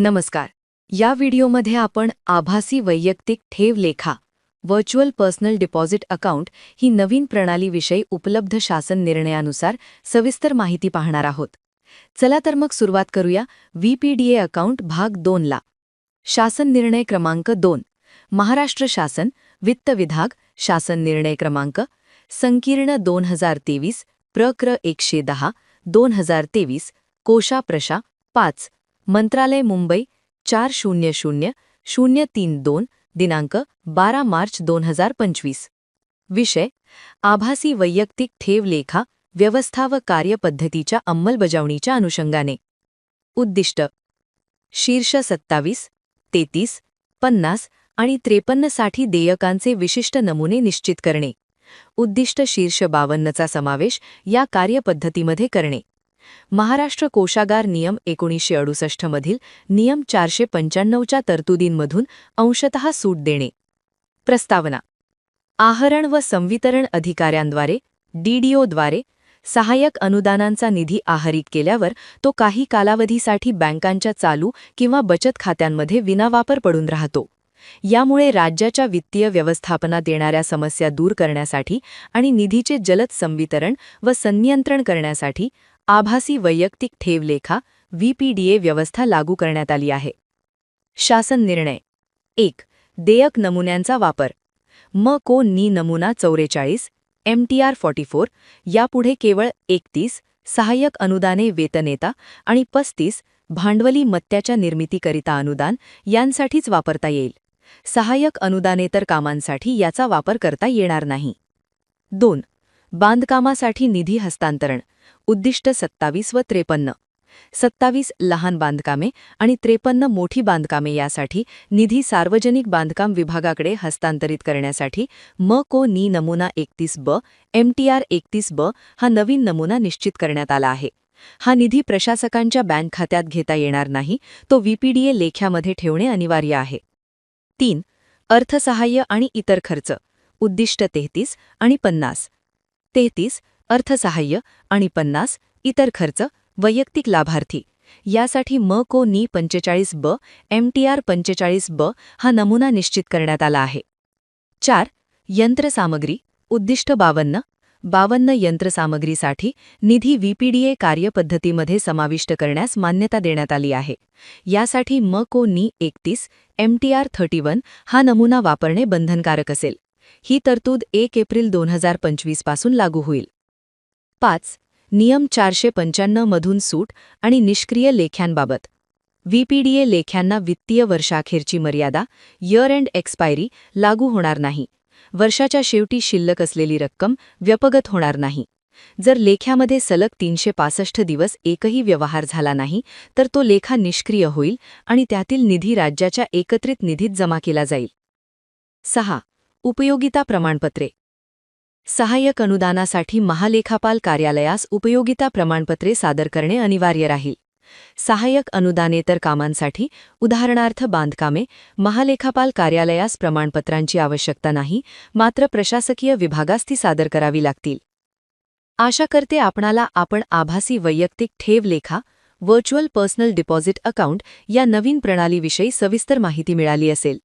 नमस्कार. या व्हिडिओमध्ये आपण आभासी वैयक्तिक ठेव लेखा व्हर्च्युअल पर्सनल डिपॉझिट अकाउंट ही नवीन प्रणालीविषयी उपलब्ध शासन निर्णयानुसार सविस्तर माहिती पाहणार आहोत. चला तर मग सुरुवात करूया व्हीपीडीए अकाउंट भाग 2 ला. शासन निर्णय क्रमांक 2. महाराष्ट्र शासन वित्त विभाग शासन निर्णय क्रमांक संकीर्ण 2023 प्रक्र 110 2023 कोशा प्रशा 5 मंत्रालय मुंबई 400032 दिनांक 12 मार्च 2025. विषय आभासी वैयक्तिक ठेव लेखा व्यवस्था व कार्यपद्धतीच्या अंमलबजावणीच्या अनुषंगाने. उद्दिष्ट शीर्ष 27, 33, 50 आणि 53 साठी देयकांचे विशिष्ट नमुने निश्चित करणे. उद्दिष्ट शीर्ष 52 चा समावेश या कार्यपद्धतीमध्ये करणे. महाराष्ट्र कोषागार नियम 1968 मधील नियम 495 च्या तरतुदींमधून अंशतः सूट देणे. प्रस्तावना आहरण व संवितरण अधिकाऱ्यांद्वारे डीडीओद्वारे सहाय्यक अनुदानांचा निधी आहरित केल्यावर तो काही कालावधीसाठी बँकांच्या चालू किंवा बचत खात्यांमध्ये विनावापर पडून राहतो. यामुळे राज्याच्या वित्तीय व्यवस्थापनात येणाऱ्या समस्या दूर करण्यासाठी आणि निधीचे जलद संवितरण व संनियंत्रण करण्यासाठी आभासी वैयक्तिक ठेव लेखा व्हीपीडीए व्यवस्था लागू करण्यात आली आहे. शासन निर्णय 1. देयक नमुन्यांचा वापर. को नी नमुना 44 MTR 44 यापुढे केवळ 31 सहाय्यक अनुदाने वेतनेता आणि 35 भांडवली मत्त्याच्या निर्मितीकरिता अनुदान यांसाठीच वापरता येईल. सहाय्यक अनुदानेतर कामांसाठी याचा वापर करता येणार नाही. 2. बांधकामासाठी निधी हस्तांतरण. उद्दिष्ट 27 व 53. 27 लहान बांधकामे आणि 53 मोठी बांधकामे यासाठी निधी सार्वजनिक बांधकाम विभागाकडे हस्तांतरित करण्यासाठी को नी नमुना 31B MTR 31B हा नवीन नमुना निश्चित करण्यात आला आहे. हा निधी प्रशासकांच्या बँक खात्यात घेता येणार नाही, तो व्हीपीडीए लेख्यामध्ये ठेवणे अनिवार्य आहे. 3. अर्थसहाय्य आणि इतर खर्च. उद्दिष्ट 33 आणि 50. 33 अर्थसहाय्य आणि 50 इतर खर्च वैयक्तिक लाभार्थी यासाठी को नी 45B MTR 45B हा नमुना निश्चित करण्यात आला आहे. 4. यंत्रसामग्री. उद्दिष्ट 52 यंत्रसामग्रीसाठी निधी व्हीपीडीए कार्यपद्धतीमध्ये समाविष्ट करण्यास मान्यता देण्यात आली आहे. यासाठी को नी 31 MTR 31 हा नमुना वापरणे बंधनकारक असेल. ही तरतूद 1 एप्रिल 2025 पासून लागू होईल. 5. नियम 495 मधून सूट आणि निष्क्रिय लेख्यांबाबत. व्हीपीडीए लेख्यांना वित्तीय वर्षाखेरची मर्यादा इयर एंड एक्सपायरी लागू होणार नाही. वर्षाच्या शेवटी शिल्लक असलेली रक्कम व्यपगत होणार नाही. जर लेख्यामध्ये सलग 365 दिवस एकही व्यवहार झाला नाही तर तो लेखा निष्क्रिय होईल आणि त्यातील निधी राज्याच्या एकत्रित निधीत जमा केला जाईल. 6. उपयोगिता प्रमाणपत्रे. सहाय्यक अनुदानासाठी महालेखापाल कार्यालयास उपयोगिता प्रमाणपत्रे सादर करणे अनिवार्य राहील. सहाय्यक अनुदानेतर कामांसाठी उदाहरणार्थ बांधकामे महालेखापाल कार्यालयास प्रमाणपत्रांची आवश्यकता नाही, मात्र प्रशासकीय विभागास ती सादर करावी लागतील. आशा करते आपण आभासी वैयक्तिक ठेव लेखा व्हर्च्युअल पर्सनल डिपॉझिट अकाउंट या नवीन प्रणालीविषयी सविस्तर माहिती मिळाली असेल.